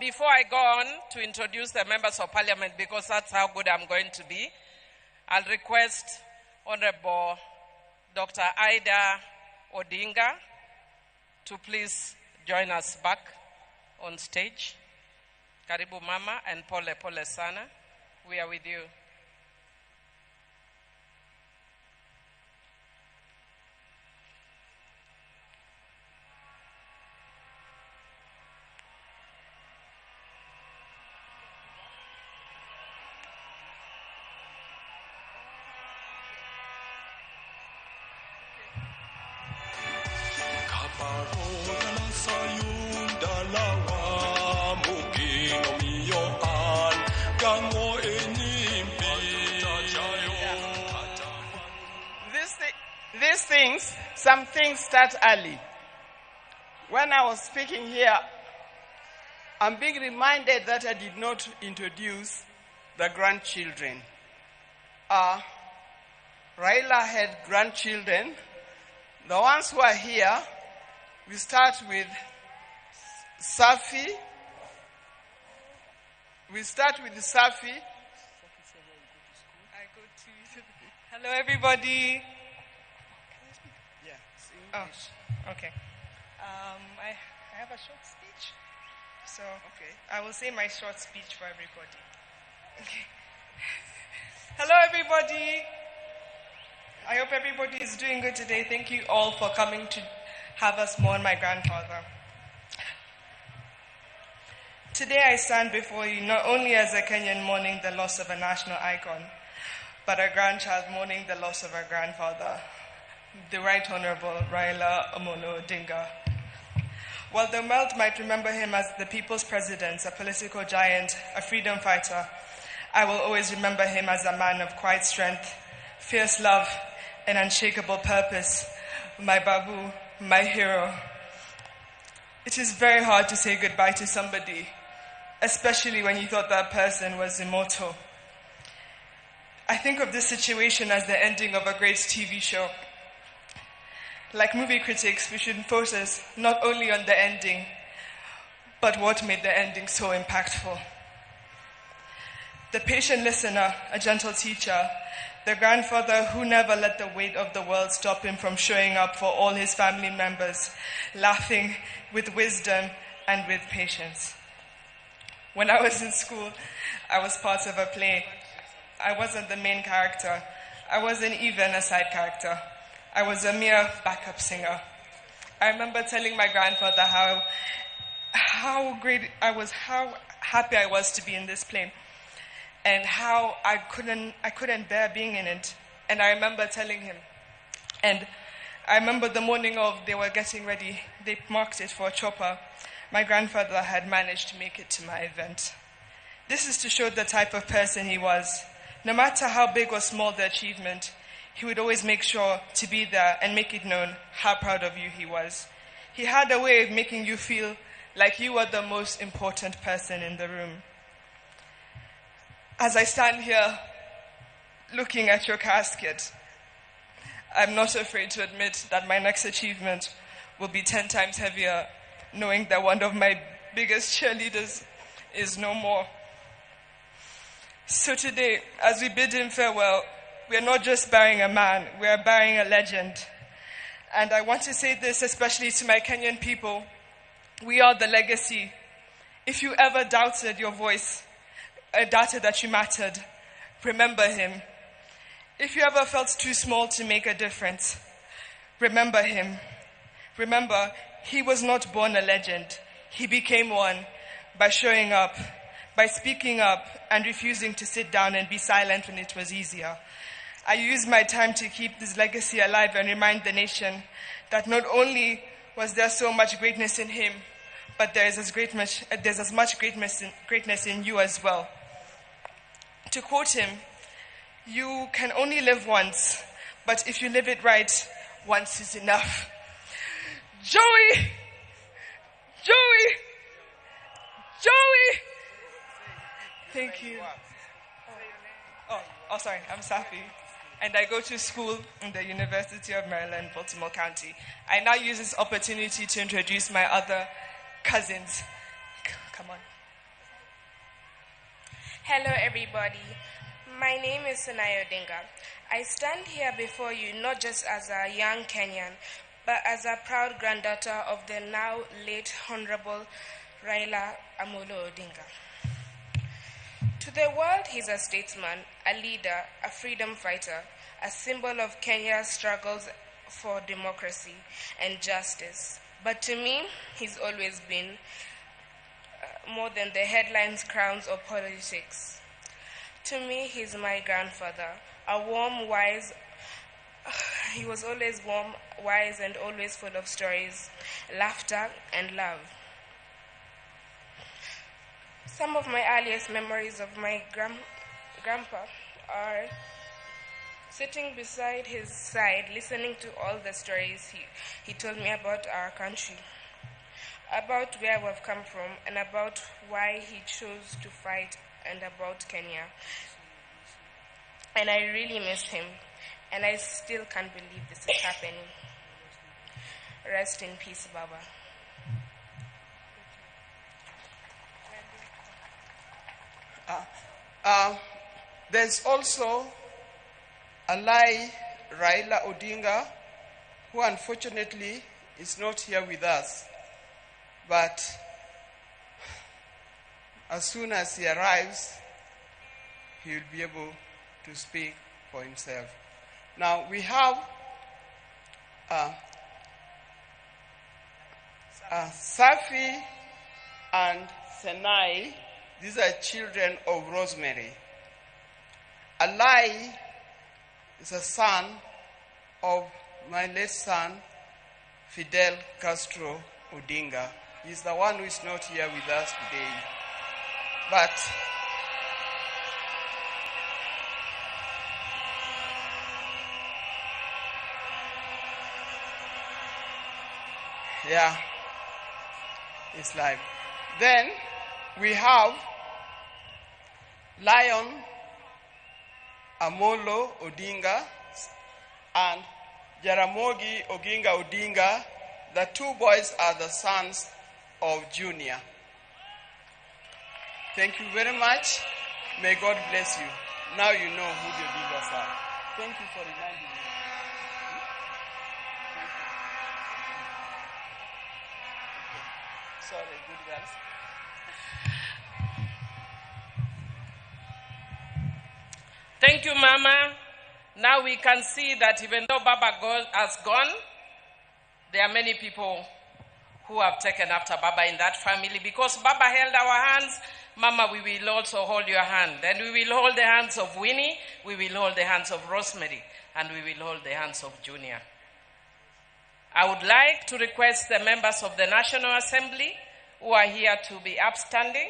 before I go on to introduce the members of parliament, because that's how good I'm going to be, I'll request Honorable Dr. Raila Odinga to please join us back on stage. Karibu Mama and Pole Sana. We are with you. Some things start early. When I was speaking here, I'm being reminded that I did not introduce the grandchildren. Raila had grandchildren. The ones who are here, we start with Safi. Hello, everybody. Oh, okay. I have a short speech, so I will say my short speech for everybody. Okay. Hello, everybody. I hope everybody is doing good today. Thank you all for coming to have us mourn my grandfather. Today I stand before you not only as a Kenyan mourning the loss of a national icon, but a grandchild mourning the loss of our grandfather, the Right Honorable Raila Odinga. While the world might remember him as the people's president, a political giant, a freedom fighter, I will always remember him as a man of quiet strength, fierce love, and unshakable purpose, my Babu, my hero. It is very hard to say goodbye to somebody, especially when you thought that person was immortal. I think of this situation as the ending of a great TV show. Like movie critics, we should focus not only on the ending, but what made the ending so impactful. The patient listener, a gentle teacher, the grandfather who never let the weight of the world stop him from showing up for all his family members, laughing with wisdom and with patience. When I was in school, I was part of a play. I wasn't the main character. I wasn't even a side character. I was a mere backup singer. I remember telling my grandfather how happy I was to be in this play, and how I couldn't bear being in it. And I remember telling him. And I remember the morning of they were getting ready, they marked it for a chopper. My grandfather had managed to make it to my event. This is to show the type of person he was. No matter how big or small the achievement, he would always make sure to be there and make it known how proud of you he was. He had a way of making you feel like you were the most important person in the room. As I stand here looking at your casket, I'm not afraid to admit that my next achievement will be 10 times heavier, knowing that one of my biggest cheerleaders is no more. So today, as we bid him farewell, we are not just burying a man, we are burying a legend. And I want to say this especially to my Kenyan people. We are the legacy. If you ever doubted your voice, doubted that you mattered, remember him. If you ever felt too small to make a difference, remember him. Remember, he was not born a legend. He became one by showing up, by speaking up and refusing to sit down and be silent when it was easier. I use my time to keep this legacy alive and remind the nation that not only was there so much greatness in him, but there's as much greatness in you as well. To quote him, you can only live once, but if you live it right, once is enough. Joey! Thank you. Oh, sorry, I'm Safi. And I go to school in the University of Maryland, Baltimore County. I now use this opportunity to introduce my other cousins. Come on. Hello, everybody. My name is Raila Odinga. I stand here before you not just as a young Kenyan, but as a proud granddaughter of the now late Honorable Raila Odinga. To the world, he's a statesman, a leader, a freedom fighter, a symbol of Kenya's struggles for democracy and justice. But to me, he's always been more than the headlines, crowns, or politics. To me, he's my grandfather, a warm, wise. He was always warm, wise, and always full of stories, laughter, and love. Some of my earliest memories of my grandpa are sitting beside his side, listening to all the stories he told me about our country, about where we've come from, and about why he chose to fight, and about Kenya. And I really miss him, and I still can't believe this is happening. Rest in peace, Baba. There's also Raila Odinga, who unfortunately is not here with us. But as soon as he arrives, he will be able to speak for himself. Now we have Safi and Senai. These are children of Rosemary. Alai is a son of my late son, Fidel Castro Odinga. He's the one who is not here with us today. But yeah, it's life. Then we have Lion Amolo Odinga and Jaramogi Oginga Odinga. The two boys are the sons of Junior. Thank you very much. May God bless you. Now you know who the Odingas are. Thank you for reminding me. Sorry, good girls. Thank you, Mama. Now we can see that even though Baba has gone, there are many people who have taken after Baba in that family. Because Baba held our hands, Mama, we will also hold your hand. And we will hold the hands of Winnie, we will hold the hands of Rosemary, and we will hold the hands of Junior. I would like to request the members of the National Assembly who are here to be upstanding